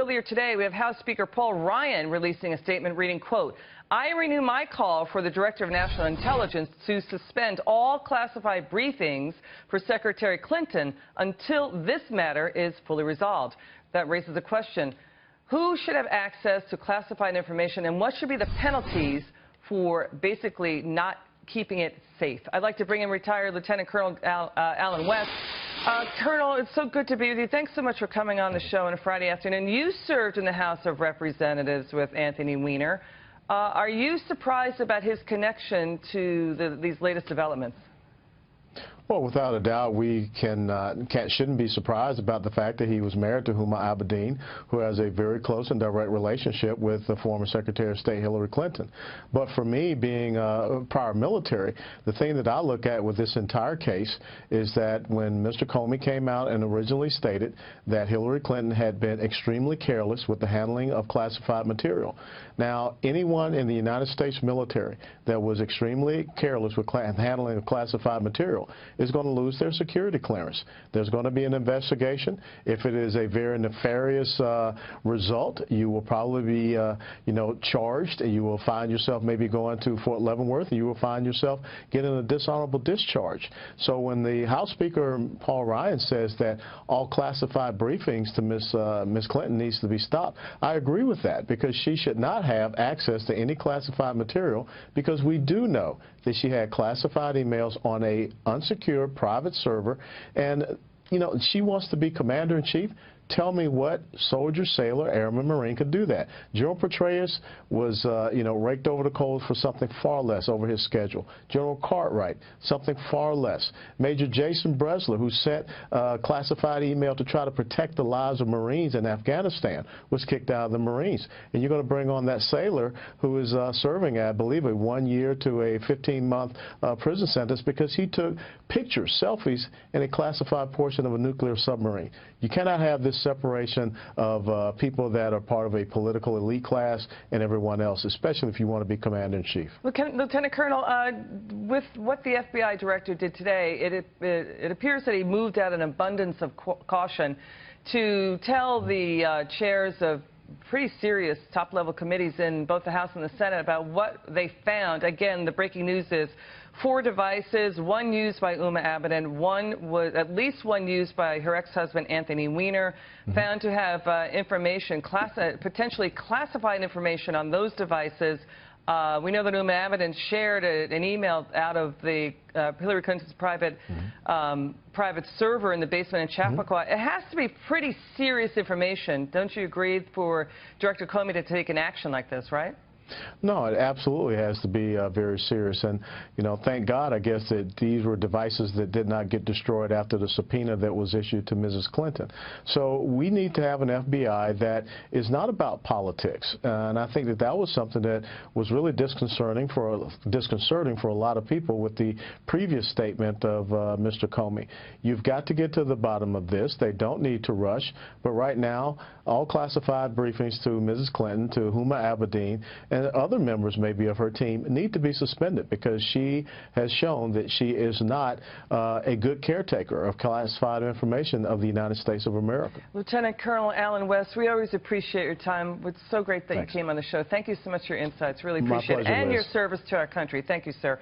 earlier today, we have House Speaker Paul Ryan releasing a statement reading, quote, "I renew my call for the Director of National Intelligence to suspend all classified briefings for Secretary Clinton until this matter is fully resolved." That raises a question. Who should have access to classified information, and what should be the penalties for basically not keeping it safe? I'd like to bring in retired Lieutenant Colonel Alan West. Colonel, it's so good to be with you. Thanks so much for coming on the show on a Friday afternoon. You served in the House of Representatives with Anthony Weiner. Are you surprised about his connection to these latest developments? Well, without a doubt, we shouldn't be surprised about the fact that he was married to Huma Abedin, who has a very close and direct relationship with the former Secretary of State Hillary Clinton. But for me, being prior military, the thing that I look at with this entire case is that when Mr. Comey came out and originally stated that Hillary Clinton had been extremely careless with the handling of classified material. Now, anyone in the United States military that was extremely careless with handling of classified material is going to lose their security clearance. There's going to be an investigation. If it is a very nefarious result, you will probably be, charged, and you will find yourself maybe going to Fort Leavenworth, and you will find yourself getting a dishonorable discharge. So when the House Speaker, Paul Ryan, says that all classified briefings to Ms. Clinton needs to be stopped, I agree with that, because she should not have access to any classified material, because we do know that she had classified emails on a unsecured private server, and she wants to be commander-in-chief. Tell me what soldier, sailor, airman, marine could do that. General Petraeus was, raked over the coals for something far less over his schedule. General Cartwright, something far less. Major Jason Bresler, who sent classified email to try to protect the lives of Marines in Afghanistan, was kicked out of the Marines. And you're going to bring on that sailor who is serving, I believe, a 1 year to a 15-month prison sentence because he took pictures, selfies, in a classified portion of a nuclear submarine. You cannot have this separation of people that are part of a political elite class and everyone else, especially if you want to be commander-in-chief. Lieutenant Colonel, with what the FBI director did today, it appears that he moved out an abundance of caution to tell the chairs of pretty serious top-level committees in both the House and the Senate about what they found. Again, the breaking news is 4 devices, 1 used by Huma Abedin, at least one used by her ex-husband Anthony Weiner, found to have information, potentially classified information on those devices. We know that Huma Abedin shared an email out of the Hillary Clinton's private server in the basement in Chappaqua. It has to be pretty serious information, don't you agree, for Director Comey to take an action like this, right? No, it absolutely has to be very serious. And, thank God, I guess, that these were devices that did not get destroyed after the subpoena that was issued to Mrs. Clinton. So we need to have an FBI that is not about politics. And I think that was something that was really disconcerting for a lot of people with the previous statement of Mr. Comey. You've got to get to the bottom of this. They don't need to rush. But right now, all classified briefings to Mrs. Clinton, to Huma Abedin, and other members maybe of her team need to be suspended because she has shown that she is not a good caretaker of classified information of the United States of America. Lieutenant Colonel Alan West, we always appreciate your time. It's so great that Thanks. You came on the show. Thank you so much for your insights. Really appreciate it. And your service to our country. Thank you, sir.